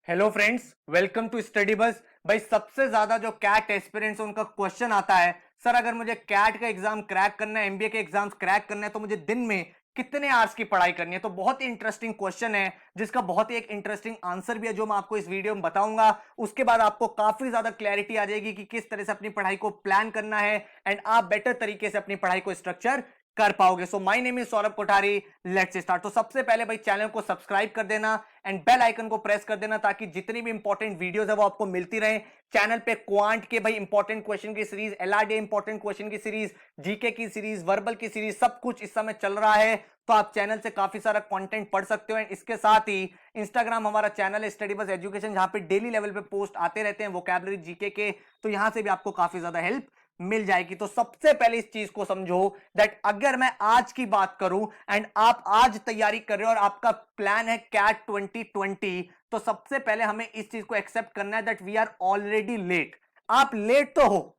Hello friends, welcome to study bus. भाई सबसे ज्यादा जो कैट एस्पिरेंट्स उनका क्वेश्चन आता है, सर अगर मुझे कैट का एग्जाम क्रैक करना है, एमबीए के एग्जाम्स क्रैक करना है तो मुझे दिन में कितने आवर्स की पढ़ाई करनी है। तो बहुत ही इंटरेस्टिंग क्वेश्चन है जिसका बहुत ही एक इंटरेस्टिंग आंसर भी है जो मैं आपको इस वीडियो में बताऊंगा। उसके बाद आपको काफी ज्यादा क्लैरिटी आ जाएगी कि किस तरह से अपनी पढ़ाई को प्लान करना है एंड आप बेटर तरीके से अपनी पढ़ाई को स्ट्रक्चर कर पाओगे। So my name is Saurabh Kothari, let's start. तो सबसे पहले भाई चैनल को सब्सक्राइब कर देना एंड बेल आइकन को प्रेस कर देना ताकि जितनी भी इंपॉर्टेंट वीडियोस है वो आपको मिलती रहे। चैनल पे क्वांट के भाई इंपॉर्टेंट क्वेश्चन की सीरीज, एलआरडी इंपॉर्टेंट क्वेश्चन की सीरीज, जीके की सीरीज, वर्बल की सीरीज, सब कुछ इस समय चल रहा है। तो आप चैनल से काफी सारा कंटेंट पढ़ सकते हो एंड इसके साथ ही इंस्टाग्राम हमारा चैनल है स्टडी बस एजुकेशन, जहां पे डेली लेवल पे पोस्ट आते रहते हैं वोकैबुलरी जीके के। तो यहां से भी आपको काफी ज्यादा हेल्प मिल जाएगी। तो सबसे पहले इस चीज को समझो दैट अगर मैं आज की बात करूं एंड आप आज तैयारी कर रहे हो और आपका प्लान है कैट 2020, तो सबसे पहले हमें इस चीज को एक्सेप्ट करना है that we are already late. आप लेट तो हो,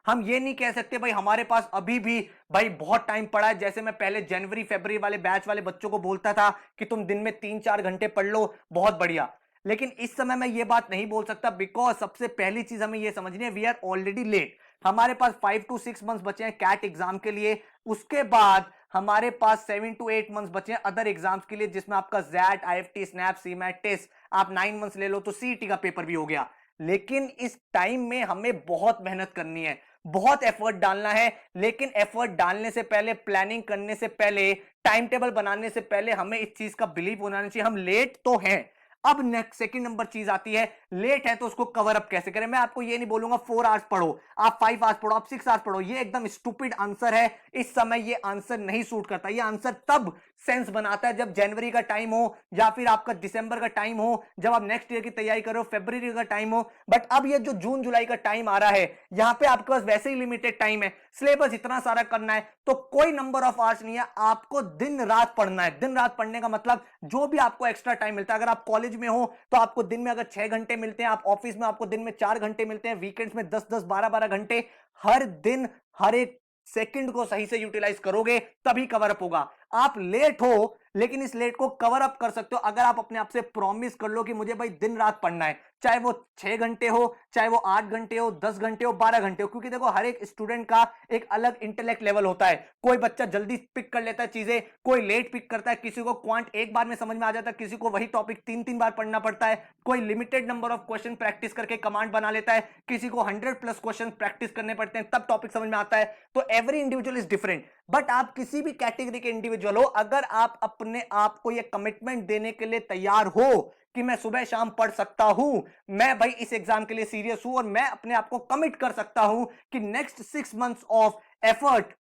हम ये नहीं कह सकते भाई हमारे पास अभी भी भाई बहुत टाइम पड़ा है। जैसे मैं पहले जनवरी फरवरी वाले बैच वाले बच्चों को बोलता था कि तुम दिन में 3-4 घंटे पढ़ लो, बहुत बढ़िया। लेकिन इस समय मैं ये बात नहीं बोल सकता बिकॉज सबसे पहली चीज हमें ये समझनी है वी आर ऑलरेडी लेट। हमारे पास 5 to 6 मंथ्स बचे हैं कैट एग्जाम के लिए। उसके बाद हमारे पास 7 to 8 मंथ्स बचे हैं अदर एग्जाम्स के लिए, जिसमें आपका जैट, आईएफटी, स्नैप, सीमैट, टेस्ट। आप 9 मंथ्स ले लो तो सीईटी का पेपर भी हो गया। लेकिन इस टाइम में हमें बहुत मेहनत करनी है, बहुत एफर्ट डालना है। लेकिन एफर्ट डालने से पहले, प्लानिंग करने से पहले, टाइम टेबल बनाने से पहले हमें इस चीज का बिलीव होना चाहिए हम लेट तो हैं। अब नेक्स्ट सेकंड नंबर चीज आती है, लेट है तो उसको कवर अप कैसे करें। मैं आपको ये नहीं बोलूंगा 4 आवर्स पढ़ो, आप 5 आवर्स पढ़ो, आप 6 आवर्स पढ़ो, ये एकदम स्टूपिड आंसर है। इस समय ये आंसर नहीं सूट करता। ये आंसर तब सेंस बनाता है जब जनवरी का टाइम हो या फिर आपका दिसंबर का टाइम हो, जब आप नेक्स्ट ईयर की तैयारी करो, फरवरी का टाइम हो। बट अब ये जो जून जुलाई का टाइम आ रहा है, यहां पे आपके पास वैसे ही लिमिटेड टाइम है, सिलेबस इतना सारा करना है, तो कोई नंबर ऑफ आवर्स नहीं है, आपको दिन रात पढ़ना है। दिन रात पढ़ने का मतलब जो भी आपको एक्स्ट्रा टाइम मिलता है, अगर आप कॉलेज में हो तो आपको दिन में अगर 6 घंटे मिलते हैं, आप ऑफिस में आपको दिन में 4 घंटे मिलते हैं, वीकेंड्स में 10-10 12-12 घंटे। हर दिन हर एक सेकंड को सही से यूटिलाइज करोगे तभी कवर अप होगा। आप लेट हो लेकिन इस लेट को कवर अप कर सकते हो अगर आप अपने आप से प्रॉमिस कर लो कि मुझे भाई दिन रात पढ़ना है, चाहे वो 6 घंटे हो, चाहे वो 8 घंटे हो, 10 घंटे हो, 12 घंटे हो। क्योंकि देखो हर एक स्टूडेंट का एक अलग इंटेलेक्ट लेवल होता है। कोई बच्चा जल्दी पिक कर लेता है चीजें, कोई लेट पिक करता है, किसी को क्वांट एक बार में समझ में आ जाता है, किसी को वही टॉपिक 3-3 बार पढ़ना पड़ता है, कोई limited number of question practice करके कमांड बना लेता है, किसी को 100+ क्वेश्चन प्रैक्टिस करने पड़ते हैं तब टॉपिक समझ में आता है। तो every individual is different. But आप किसी भी कैटेगरी के इंडिविजुअल हो, अगर आप अपने आप को यह कमिटमेंट देने के लिए तैयार हो कि मैं सुबह शाम पढ़ सकता हूं, मैं भाई इस एग्जाम के लिए सीरियस हूं और मैं अपने आप को कमिट कर सकता हूं कि नेक्स्ट 6 मंथ्स ऑफ एफर्ट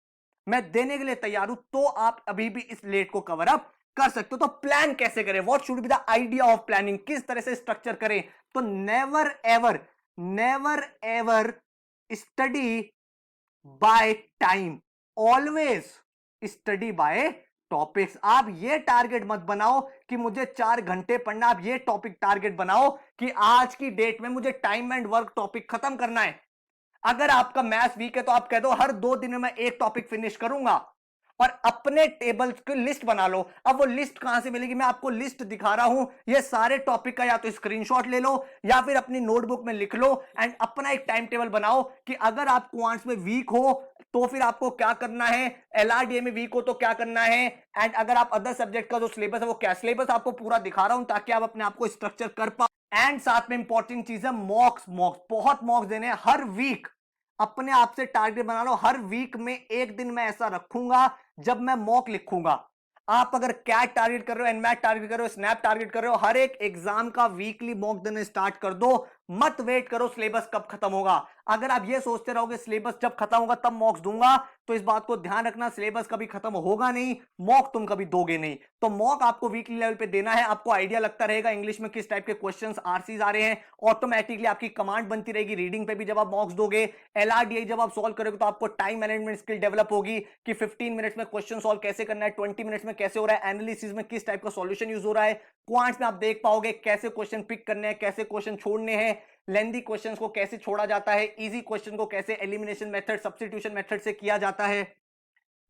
मैं देने के लिए तैयार हूं, तो आप अभी भी इस लेट को कवर अप कर सकते हो। तो प्लान कैसे करें, what should be the idea of planning, किस तरह से स्ट्रक्चर करें। तो never ever, never ever study by time, always study bye topics. आप ये टारगेट मत बनाओ कि मुझे 4 घंटे पढ़ना, आप ये टॉपिक टारगेट बनाओ कि आज की डेट में मुझे टाइम एंड वर्क टॉपिक खत्म करना है। अगर आपका मैथ्स वीक है तो आप कह दो हर 2 दिन में मैं एक टॉपिक फिनिश करूंगा और अपने टेबल्स की लिस्ट बना लो। अब वो लिस्ट कहां से मिलेगी, मैं आपको लिस्ट दिखा रहा हूं। ये सारे टॉपिक का या तो स्क्रीनशॉट ले लो या फिर अपनी नोटबुक में लिख लो एंड अपना एक टाइम टेबल बनाओ कि अगर आप क्वांट्स में वीक हो तो फिर आपको क्या करना है, एलआरडीए में वीक हो तो क्या करना है, एंड अगर आप अदर सब्जेक्ट का जो सिलेबस है वो क्या। सिलेबस आपको पूरा दिखा रहा हूं ताकि आप अपने आप को स्ट्रक्चर कर पाओ। एंड साथ में इंपॉर्टेंट चीज है मॉक्स, मॉक्स बहुत मॉक्स देने हैं हर वीक। अपने आप से टारगेट बना लो, हर वीक में एक दिन मैं ऐसा रखूंगा जब मैं मॉक लिखूंगा। आप अगर कैट टारगेट कर रहे हो, एनमैट टारगेट कर रहे हो, स्नैप टारगेट कर रहे हो, हर एक एग्जाम का वीकली मॉक देना स्टार्ट कर दो। मत वेट करो सिलेबस कब खत्म होगा। अगर आप ये सोचते रहोगे सिलेबस जब खत्म होगा तब मॉक्स दूंगा, तो इस बात को ध्यान रखना सिलेबस कभी खत्म होगा नहीं, मॉक तुम कभी दोगे नहीं। तो मॉक आपको वीकली लेवल पे देना है, आपको आइडिया लगता रहेगा इंग्लिश में किस टाइप के क्वेश्चंस आरसीज आ रहे हैं, ऑटोमेटिकली आपकी कमांड बनती रहेगी रीडिंग पे भी जब आप मॉक्स दोगे। एलआरडीआई जब आप सॉल्व करोगे तो आपको टाइम मैनेजमेंट स्किल डेवलप होगी कि 15 मिनट्स में क्वेश्चन सॉल्व कैसे करना है, 20 मिनट्स में कैसे हो रहा है, एनालिसिस में किस टाइप का सॉल्यूशन यूज हो रहा है, क्वांट्स में आप देख पाओगे कैसे क्वेश्चन पिक करने हैं, कैसे क्वेश्चन छोड़ने हैं, लेंदी क्वेश्चंस को कैसे छोड़ा जाता है, इजी क्वेश्चन को कैसे एलिमिनेशन मेथड, सब्स्टिट्यूशन मेथड से किया जाता है।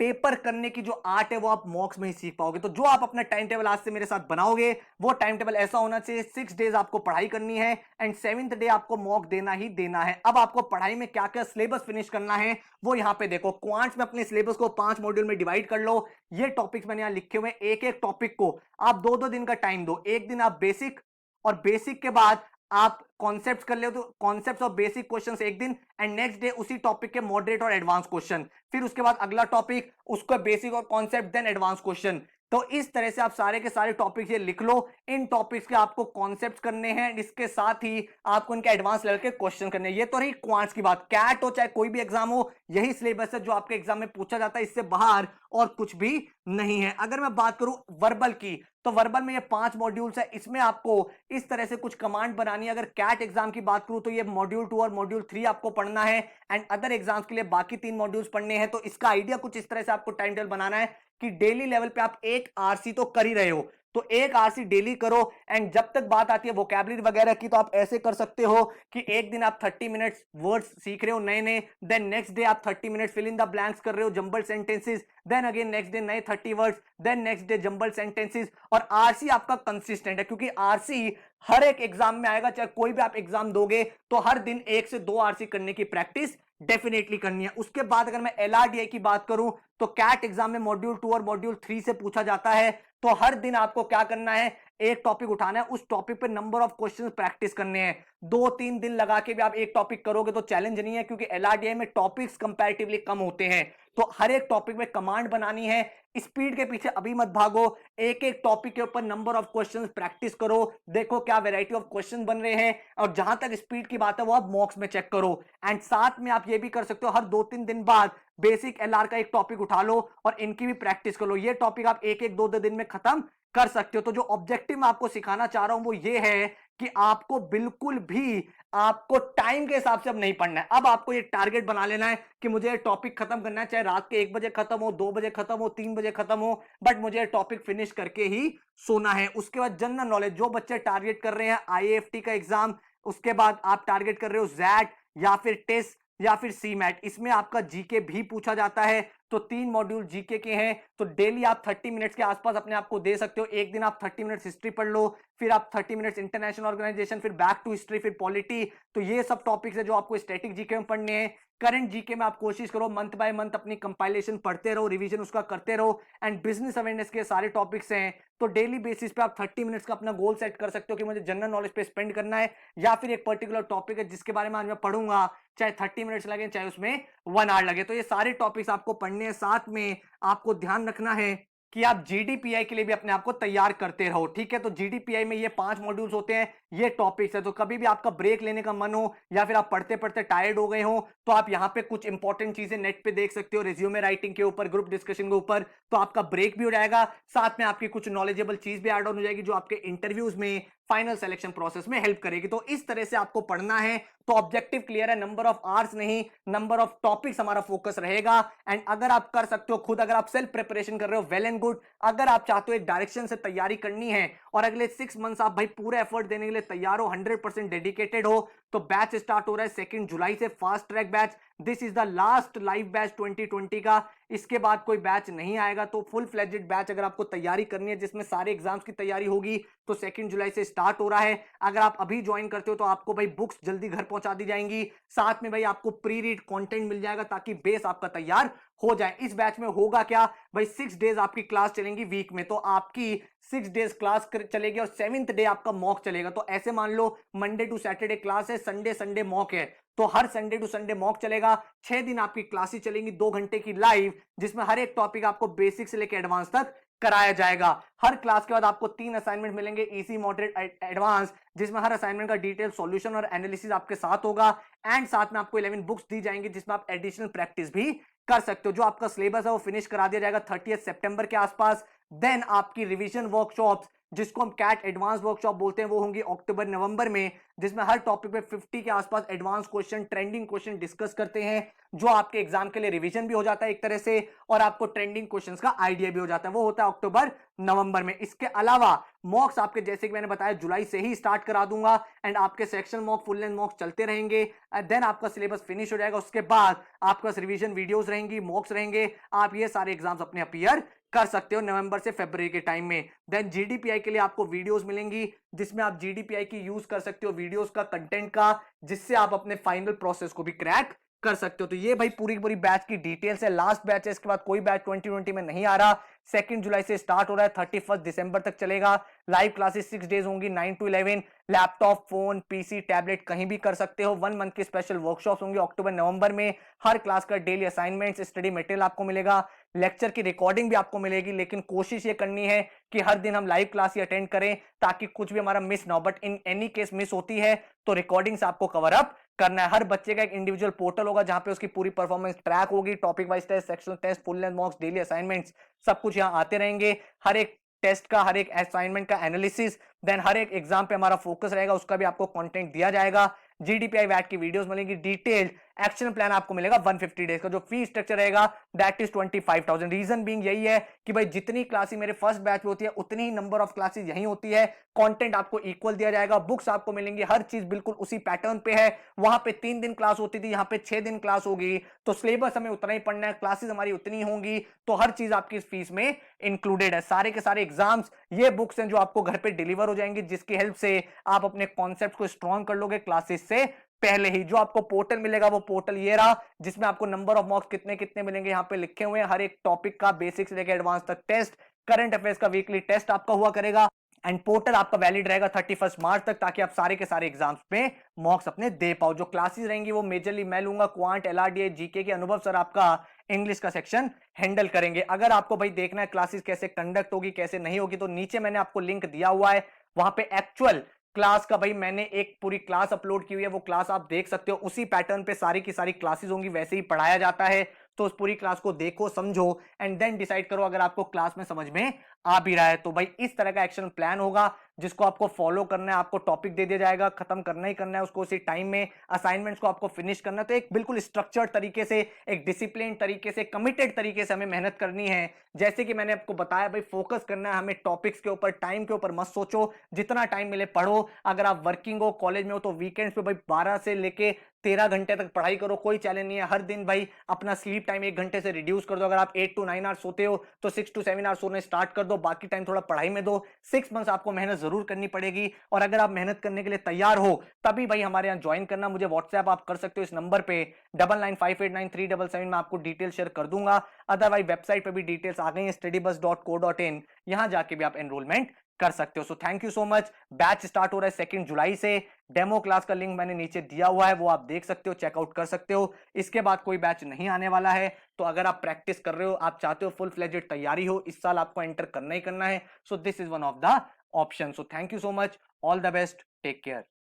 पेपर करने की जो आर्ट है वो आप मॉक्स में ही सीख पाओगे। तो जो आप अपना टाइम टेबल आज से मेरे साथ बनाओगे वो टाइम टेबल ऐसा होना चाहिए 6 डेज आपको पढ़ाई करनी है एंड 7th डे आपको मॉक देना ही देना है। अब आपको पढ़ाई में क्या क्या सिलेबस फिनिश करना है वो यहां पे देखो। क्वांट्स में अपने सिलेबस को 5 मॉड्यूल में डिवाइड कर लो। ये टॉपिक्स मैंने यहां लिखे हुए, एक एक टॉपिक को आप 2-2 दिन का टाइम दो। एक दिन आप बेसिक, और बेसिक के बाद आप कॉन्सेप्ट्स कर ले तो कॉन्सेप्ट्स और बेसिक क्वेश्चंस एक दिन, एंड नेक्स्ट डे उसी टॉपिक के मॉडरेट और एडवांस क्वेश्चन। फिर उसके बाद अगला टॉपिक, उसका बेसिक और कॉन्सेप्ट, देन एडवांस क्वेश्चन। तो इस तरह से आप सारे के सारे टॉपिक्स ये लिख लो। इन टॉपिक्स के आपको कॉन्सेप्ट्स करने हैं, इसके साथ ही आपको इनके एडवांस लेवल के क्वेश्चन करने हैं। ये तो रही क्वांट्स की बात। कैट हो चाहे कोई भी एग्जाम हो, यही सिलेबस है जो आपके एग्जाम में पूछा जाता है, इससे बाहर और कुछ भी नहीं है। अगर मैं बात करूं वर्बल की, तो वर्बल में ये 5 मॉड्यूल्स है। इसमें आपको इस तरह से कुछ कमांड बनानी है। अगर कैट एग्जाम की बात करूं तो ये मॉड्यूल 2 और मॉड्यूल 3 आपको पढ़ना है, एंड अदर एग्जाम्स के लिए बाकी 3 मॉड्यूल्स पढ़ने हैं। तो इसका आइडिया कुछ इस तरह से आपको टाइम टेबल बनाना है कि डेली लेवल पे आप एक आरसी तो कर ही रहे हो, तो एक आरसी डेली करो। एंड जब तक बात आती है वोकैबुलरी वगैरह की, तो आप ऐसे कर सकते हो कि एक दिन आप 30 मिनट्स वर्ड्स सीख रहे हो नए नए, देन नेक्स्ट डे आप 30 minutes fill in the blanks कर रहे हो, jumble sentences, then again next day नए 30 words, then next day jumble sentences. और आरसी आपका कंसिस्टेंट है, क्योंकि आरसी हर एक एग्जाम में आएगा। चाहे कोई भी आप एग्जाम दोगे तो हर दिन 1 से 2 आरसी करने की प्रैक्टिस डेफिनेटली करनी है। उसके बाद अगर मैं एलआरडीआई की बात करूं तो कैट एग्जाम में मॉड्यूल 2 और मॉड्यूल 3 से पूछा जाता है। तो हर दिन आपको क्या करना है, एक टॉपिक उठाना है, उस टॉपिक पे नंबर ऑफ क्वेश्चन प्रैक्टिस करने हैं। 2-3 दिन लगा के भी आप एक टॉपिक करोगे तो चैलेंज नहीं है, क्योंकि एलआरडीआई में टॉपिक्स कंपैरेटिवली कम होते हैं। तो हर एक टॉपिक में कमांड बनानी है। स्पीड के पीछे अभी मत भागो, एक एक टॉपिक के ऊपर नंबर ऑफ क्वेश्चंस प्रैक्टिस करो, देखो क्या वैरायटी ऑफ क्वेश्चन बन रहे हैं, और जहां तक स्पीड की बात है वो आप मॉक्स में चेक करो। एंड साथ में आप ये भी कर सकते हो, हर 2-3 दिन बाद बेसिक एलआर का एक टॉपिक उठा लो और इनकी भी प्रैक्टिस कर लो। ये टॉपिक आप एक एक 2-2 दिन में खत्म कर सकते हो। तो जो ऑब्जेक्टिव मैं आपको सिखाना चाह रहा हूं वो ये है कि आपको बिल्कुल भी आपको टाइम के हिसाब से अब नहीं पढ़ना है। अब आपको ये टारगेट बना लेना है कि मुझे ये टॉपिक खत्म करना है, चाहे रात के 1 बजे खत्म हो, 2 बजे खत्म हो, 3 बजे खत्म हो, बट मुझे ये टॉपिक फिनिश करके ही सोना है। उसके बाद जनरल नॉलेज, जो बच्चे टारगेट कर रहे हैं आईएएफटी का एग्जाम, उसके बाद आप टारगेट कर रहे हो जैट या फिर टेस्ट या फिर सीमैट, इसमें आपका जीके भी पूछा जाता है। तो 3 मॉड्यूल जीके के हैं, तो डेली आप 30 मिनट्स के आसपास अपने आप को दे सकते हो। एक दिन आप 30 मिनट्स हिस्ट्री पढ़ लो, फिर आप 30 मिनट्स इंटरनेशनल ऑर्गेनाइजेशन, फिर बैक टू हिस्ट्री, फिर पॉलिटी। तो ये सब टॉपिक्स है जो आपको स्टैटिक जीके में पढ़ने हैं। करंट जीके में आप कोशिश करो मंथ बाय मंथ अपनी कंपाइलेशन पढ़ते रहो, रिवीजन उसका करते रहो। एंड बिजनेस अवेयरनेस के सारे टॉपिक्स हैं, तो डेली बेसिस पे आप 30 मिनट्स का अपना गोल सेट कर सकते हो कि मुझे जनरल नॉलेज पे स्पेंड करना है, या फिर एक पर्टिकुलर टॉपिक है जिसके बारे में आज मैं पढ़ूंगा, चाहे 30 मिनट्स लगे चाहे उसमें 1 आवर लगे। तो ये सारे टॉपिक्स आपको पढ़ने हैं। साथ में आपको ध्यान रखना है कि आप जीडीपीआई के लिए भी अपने आप को तैयार करते रहो, ठीक है। तो जीडीपीआई में ये 5 मॉड्यूल्स होते हैं, ये टॉपिक्स है। तो कभी भी आपका ब्रेक लेने का मन हो या फिर आप पढ़ते पढ़ते टायर्ड हो गए हो, तो आप यहाँ पे कुछ इंपॉर्टेंट चीजें नेट पे देख सकते हो, रिज्यूमे राइटिंग के ऊपर, ग्रुप डिस्कशन के ऊपर। तो आपका ब्रेक भी हो जाएगा, साथ में आपकी कुछ नॉलेजेबल चीज भी ऐड ऑन हो जाएगी जो आपके इंटरव्यूज में, फाइनल सिलेक्शन प्रोसेस में हेल्प करेगी। तो इस तरह से आपको पढ़ना है। तो ऑब्जेक्टिव क्लियर है, नंबर ऑफ आवर्स नहीं, नंबर ऑफ टॉपिक्स हमारा फोकस रहेगा। एंड अगर आप कर सकते हो खुद, अगर आप सेल्फ प्रिपरेशन कर रहे हो, वेल एंड गुड। अगर आप चाहते हो एक डायरेक्शन से तैयारी करनी है और अगले 6 मंथ्स आप भाई पूरे एफर्ट देने के लिए तैयार हो, 100% डेडिकेटेड हो, तो बैच स्टार्ट हो रहा है 2 जुलाई से, fast track batch. This is the last live batch 2020 का। इसके बाद कोई बैच नहीं आएगा। तो फुल फ्लेजेड बैच अगर आपको तैयारी करनी है जिसमें सारे एग्जाम्स की तैयारी होगी, तो 2 जुलाई से स्टार्ट हो रहा है। अगर आप अभी ज्वाइन करते हो तो आपको भाई बुक्स जल्दी घर पहुंचा दी जाएंगी, साथ में भाई आपको प्री रीड कंटेंट मिल जाएगा ताकि बेस आपका तैयार हो जाए। इस बैच में होगा क्या भाई, 6 डेज आपकी क्लास चलेंगी वीक में। तो आपकी 6 डेज क्लास चलेगी और 7th डे आपका मॉक चलेगा। तो ऐसे मान लो मंडे टू सैटरडे क्लास है, संडे मॉक है, तो हर संडे टू संडे मॉक चलेगा। 6 दिन आपकी क्लासेस चलेंगी 2 घंटे की लाइव, जिसमें हर एक टॉपिक आपको बेसिक से लेकर एडवांस तक कराया जाएगा। हर क्लास के बाद आपको 3 असाइनमेंट मिलेंगे, इजी, मॉडरेट, एडवांस, जिसमें हर असाइनमेंट का डिटेल सॉल्यूशन और एनालिसिस आपके साथ होगा। एंड साथ में आपको 11 बुक्स दी जाएंगी जिसमें आप एडिशनल प्रैक्टिस भी कर सकते हो। जो आपका सिलेबस है वो फिनिश करा दिया जाएगा 30 सितंबर के आसपास। देन आपकी रिवीजन वर्कशॉप्स, जिसको हम कैट एडवांस वर्कशॉप बोलते हैं, वो होंगी अक्टूबर नवंबर में, जिसमें हर टॉपिक पे 50 के आसपास advance question, trending question discuss करते हैं, जो आपके एग्जाम के लिए रिवीजन भी हो जाता है एक तरह से, और आपको ट्रेंडिंग क्वेश्चंस का आइडिया भी हो जाता है। वो होता है अक्टूबर नवंबर में। इसके अलावा मॉक्स आपके जैसे कि मैंने बताया जुलाई से ही स्टार्ट करा दूंगा एंड आपके section mock full length mock चलते रहेंगे। देन आपका सिलेबस फिनिश हो जाएगा, उसके बाद आपका रिवीजन वीडियोस रहेंगी, मॉक्स रहेंगे, आप ये सारे एग्जाम्स अपने अपीयर कर सकते हो नवंबर से फरवरी के टाइम में। देन जीडीपीआई के लिए आपको वीडियोस मिलेंगी जिसमें आप जीडीपीआई की यूज कर सकते हो, वीडियोस का, कंटेंट का, जिससे आप अपने फाइनल प्रोसेस को भी क्रैक कर सकते हो। तो ये भाई पूरी पूरी बैच की डिटेल्स है। लास्ट बैच है, इसके बाद कोई बैच 2020 में नहीं आ रहा। 2 जुलाई से स्टार्ट हो रहा है, 31 दिसंबर तक चलेगा। लाइव क्लासेस 6 डेज होंगी, 9 to 11। Laptop, phone, PC, tablet कहीं भी कर सकते हो। 1 मंथ की स्पेशल वर्कशॉप्स होंगी अक्टूबर नवंबर में। हर क्लास का डेली असाइनमेंट्स, स्टडी मटेरियल आपको मिलेगा, लेक्चर की रिकॉर्डिंग भी आपको मिलेगी। लेकिन कोशिश ये करनी है कि हर दिन हम लाइव क्लास ही अटेंड करें ताकि कुछ भी हमारा मिस ना हो। But in any case miss होती है तो रिकॉर्डिंग्स आपको कवर अप करना है। हर बच्चे का एक इंडिविजुअल पोर्टल होगा जहां पे उसकी पूरी परफॉर्मेंस ट्रैक होगी। Topic wise test, sectional test, full length mocks, daily assignments, सब कुछ यहां आते रहेंगे। हर एक टेस्ट का, हर एक असाइनमेंट का एनालिसिस, देन हर एक एग्जाम पे हमारा फोकस रहेगा, उसका भी आपको कंटेंट दिया जाएगा। जीडीपीआई वैट की वीडियोस मिलेंगी, डिटेल्ड एक्शन प्लान आपको मिलेगा 150 डेज का। जो फी स्ट्रक्चर रहेगा दैट इज 25,000। रीजन बीइंग यही है कि भाई जितनी क्लासेस मेरे फर्स्ट बैच में होती है उतनी ही नंबर ऑफ क्लासेस यही होती है। कंटेंट आपको इक्वल दिया जाएगा, बुक्स आपको मिलेंगी, हर चीज बिल्कुल उसी पैटर्न पे है। वहां पे 3 दिन क्लास होती थी, यहाँ पे 6 दिन क्लास होगी, तो सिलेबस हमें उतना ही पढ़ना है, क्लासेस हमारी उतनी होंगी, तो हर चीज आपकी इस फीस में इंक्लूडेड है। सारे के सारे एग्जाम्स ये बुक्स हैं जो आपको घर पे डिलीवर हो जाएंगी, जिसकी हेल्प से आप अपने कॉन्सेप्ट को स्ट्रॉन्ग कर लोगे क्लासेस से पहले ही। जो आपको पोर्टल मिलेगा वो पोर्टल ये रहा, जिसमें आपको नंबर ऑफ मार्क्स कितने कितने मिलेंगे यहाँ पे लिखे हुए हैं। हर एक टॉपिक का बेसिक से लेकर एडवांस तक टेस्ट, करंट अफेयर्स का वीकली टेस्ट आपका हुआ करेगा एंड पोर्टल आपका वैलिड रहेगा 31 मार्च तक, ताकि आप सारे के सारे एग्जाम्स में मॉक्स अपने दे पाओ। जो क्लासेस रहेंगी वो मेजरली मैं लूंगा, क्वांट, एलआरडीए, जीके के अनुभव सर आपका इंग्लिश का सेक्शन हैंडल करेंगे। अगर आपको भाई देखना है क्लासेस कैसे कंडक्ट होगी कैसे नहीं होगी, तो नीचे मैंने आपको लिंक दिया हुआ है, वहां पे एक्चुअल क्लास का भाई मैंने एक पूरी क्लास अपलोड की हुई है, वो क्लास आप देख सकते हो। उसी पैटर्न पे सारी की सारी क्लासेस होंगी, वैसे ही पढ़ाया जाता है। तो उस पूरी क्लास को देखो, समझो एंड देन डिसाइड करो अगर आपको क्लास में समझ में आ भी रहा है तो। भाई इस तरह का एक्शन प्लान होगा जिसको आपको फॉलो करना है। आपको टॉपिक दे दिया जाएगा, खत्म करना ही करना है उसको उसी टाइम में। असाइनमेंट्स को आपको फिनिश करना है। तो एक बिल्कुल स्ट्रक्चर्ड तरीके से, एक डिसिप्लिन तरीके से, कमिटेड तरीके से हमें मेहनत करनी है। जैसे कि मैंने आपको बताया भाई, फोकस करना है हमें टॉपिक्स के ऊपर, टाइम के ऊपर मत सोचो, जितना टाइम मिले पढ़ो। अगर आप वर्किंग हो, कॉलेज में हो, तो वीकेंड्स पे भाई 12 से लेके 13 घंटे तक पढ़ाई करो, कोई चैलेंज नहीं है। हर दिन भाई अपना स्लीप टाइम 1 घंटे से रिड्यूस कर दो। अगर आप 8 to 9 आवर्स सोते हो तो 6 to 7 आवर्स सोने स्टार्ट कर दो, बाकी टाइम थोड़ा पढ़ाई में दो। 6 मंथ्स आपको मेहनत जरूर करनी पड़ेगी, और अगर आप मेहनत करने के लिए तैयार हो तभी भाई हमारे यहाँ ज्वाइन करना। मुझे व्हाट्सएप आप कर सकते हो इस नंबर पे 99589377, में आपको डिटेल शेयर कर दूंगा। अदरवाइज वेबसाइट पे भी डिटेल्स आ गई है studybus.co.in, यहां जाके भी आप एनरोलमेंट कर सकते हो। सो thank you so much. Batch start हो रहा है 2 जुलाई से। डेमो क्लास का लिंक मैंने नीचे दिया हुआ है, वो आप देख सकते हो, चेकआउट कर सकते हो। इसके बाद कोई बैच नहीं आने वाला है। तो अगर आप प्रैक्टिस कर रहे हो, आप चाहते हो फुल फ्लेजेड तैयारी हो, इस साल आपको एंटर करना ही करना है, so this is one of the option. So thank you so much, all the best, take care.